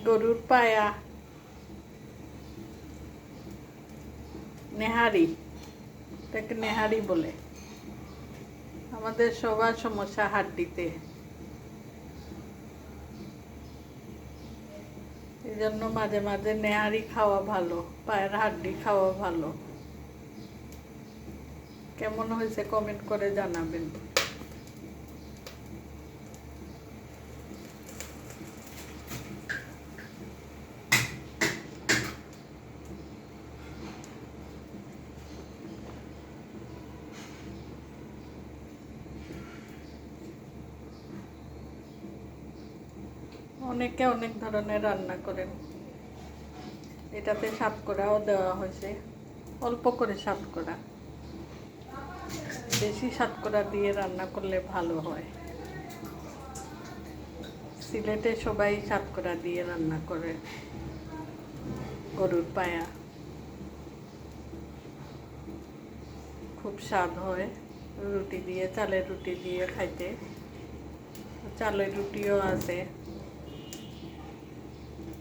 গরুর পায়া, নেহারি, এটাকে নেহারি বলে। আমাদের সবার সমস্যা হাড্ডিতে, এই জন্য মাঝে মাঝে নেহারি খাওয়া ভালো, পায়ের হাড্ডি খাওয়া ভালো। কেমন হয়েছে কমেন্ট করে জানাবেন। অনেকে অনেক ধরনের রান্না করেন। এটাতে সাতকরাও দেওয়া হয়েছে, অল্প করে সাতকরা, বেশি সাতকরা দিয়ে রান্না করলে ভালো হয়। সিলেটে সবাই সাতকরা দিয়ে রান্না করে গরুর পায়া, খুব স্বাদ হয়। রুটি দিয়ে, চালের রুটি দিয়ে খাইতে, চালের রুটিও আছে,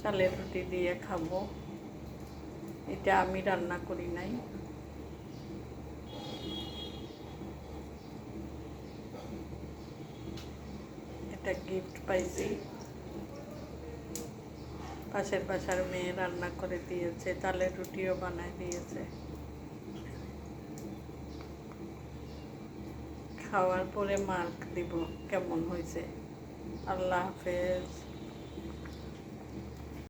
চালের রুটি দিয়ে খাবো। এটা আমি রান্না করি নাই, এটা গিফট পাইছি, পাশের বাসার মেয়ে রান্না করে দিয়েছে, চালের রুটিও বানায় দিয়েছে। খাওয়ার পরে মার্ক দিব কেমন হয়েছে। আল্লাহ হাফেজ।